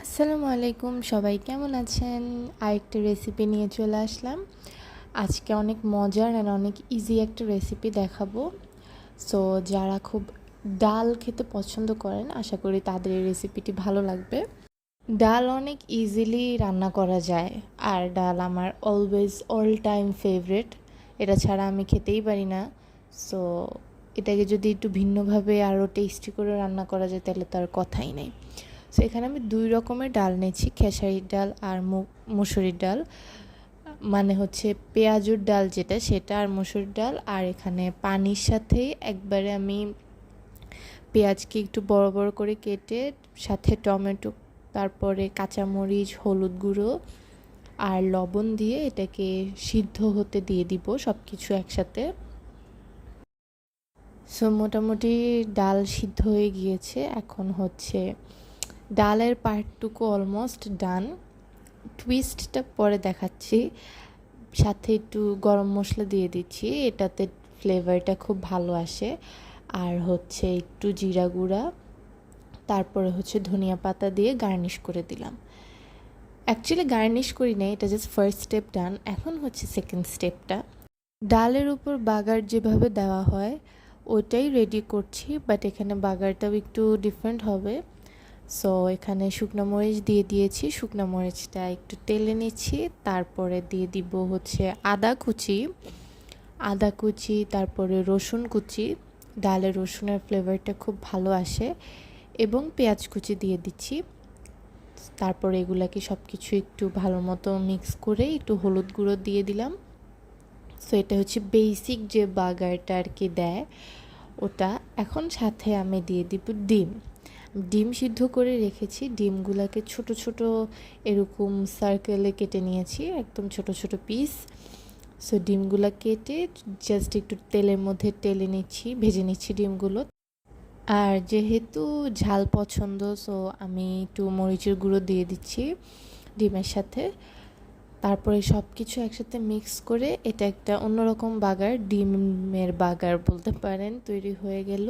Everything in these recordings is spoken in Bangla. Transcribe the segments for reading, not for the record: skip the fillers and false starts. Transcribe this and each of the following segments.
আসসালামু আলাইকুম, সবাই কেমন আছেন? আরেকটা রেসিপি নিয়ে চলে আসলাম। আজকে অনেক মজার আর অনেক ইজি একটা রেসিপি দেখাবো। সো যারা খুব ডাল খেতে পছন্দ করেন, আশা করি তাদের এই রেসিপিটি ভালো লাগবে। ডাল অনেক ইজিলি রান্না করা যায়, আর ডাল আমার অলওয়েজ অল টাইম ফেভারিট। এটা ছাড়া আমি খেতেই পারি না। সো এটাকে যদি একটু ভিন্নভাবে আরও টেস্টি করে রান্না করা যায় তাহলে তার কথাই নেই। সো এখানে আমি 2 রকমের ডাল নিয়েছি, খেসারির ডাল আর মুসুরির ডাল। মানে হচ্ছে পেঁয়াজুর ডাল যেটা, সেটা আর মুসুরির ডাল। আর এখানে পানির সাথে একবারে আমি পেঁয়াজকে একটু বড় বড় করে কেটে, সাথে টমেটো, তারপরে কাঁচামরিচ, হলুদ গুঁড়ো আর লবণ দিয়ে এটাকে সিদ্ধ হতে দিয়ে দিব সব কিছু একসাথে। সো মোটামুটি ডাল সিদ্ধ হয়ে গিয়েছে। এখন হচ্ছে ডালের পার্টটুকু অলমোস্ট ডান। টুইস্টটা পরে দেখাচ্ছি। সাথে একটু গরম মশলা দিয়ে দিচ্ছি, এটাতে ফ্লেভারটা খুব ভালো আসে। আর হচ্ছে একটু জিরা গুঁড়া, তারপরে হচ্ছে ধনিয়া পাতা দিয়ে গার্নিশ করে দিলাম। অ্যাকচুয়ালি গার্নিশ করি নাই, এটা জাস্ট ফার্স্ট স্টেপ ডান। এখন হচ্ছে সেকেন্ড স্টেপটা। ডালের উপর বাগার যেভাবে দেওয়া হয় ওইটাই রেডি করছি, বাট এখানে বাগারটাও একটু ডিফারেন্ট হবে। সো এখানে শুকনো মরিচ দিয়ে দিয়েছি, শুকনো মরিচটা একটু তেলে নিচ্ছি। তারপরে দিয়ে দিব হচ্ছে আদা কুচি, তারপরে রসুন কুচি। ডালে রসুনের ফ্লেভারটা খুব ভালো আসে। এবং পেঁয়াজ কুচি দিয়ে দিচ্ছি। তারপরে এগুলাকে সব কিছু একটু ভালো মতো মিক্স করে একটু হলুদ গুঁড়ো দিয়ে দিলাম। সো এটা হচ্ছে বেসিক যে বাগারটা আর কি দেয় ওটা। এখন সাথে আমি দিয়ে দিব ডিম সিদ্ধ করে রেখেছি। ডিমগুলোকে ছোট ছোট এরকম সার্কেলে কেটে নিয়েছি, একদম ছোট ছোট পিস। সো ডিমগুলো কেটে জাস্ট একটু তেলের মধ্যে ভেজে নিচ্ছি ডিমগুলো। আর যেহেতু ঝাল পছন্দ, সো আমি একটু মরিচের গুঁড়ো দিয়ে দিচ্ছি ডিমের সাথে। তারপরে সব কিছু একসাথে মিক্স করে এটা একটা অন্যরকম বাগার, ডিমের বাগার বলতে পারেন, তৈরি হয়ে গেল।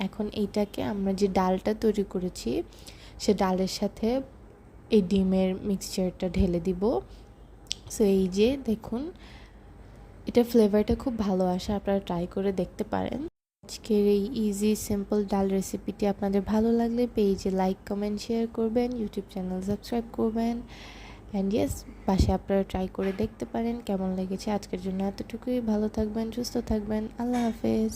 এখন এইটাকে আমরা যে ডালটা তৈরি করেছি সে ডালের সাথে এই ডিমের মিক্সচারটা ঢেলে দিব। সো এই যে দেখুন, এটা ফ্লেভারটা খুব ভালো আসে, আপনারা ট্রাই করে দেখতে পারেন। আজকের এই ইজি সিম্পল ডাল রেসিপিটি আপনাদের ভালো লাগলে পেজে লাইক, কমেন্ট, শেয়ার করবেন, ইউটিউব চ্যানেল সাবস্ক্রাইব করবেন। অ্যান্ড ইয়েস, বাসায় আপনারা ট্রাই করে দেখতে পারেন কেমন লেগেছে। আজকের জন্য এতটুকুই। ভালো থাকবেন, সুস্থ থাকবেন। আল্লাহ হাফেজ।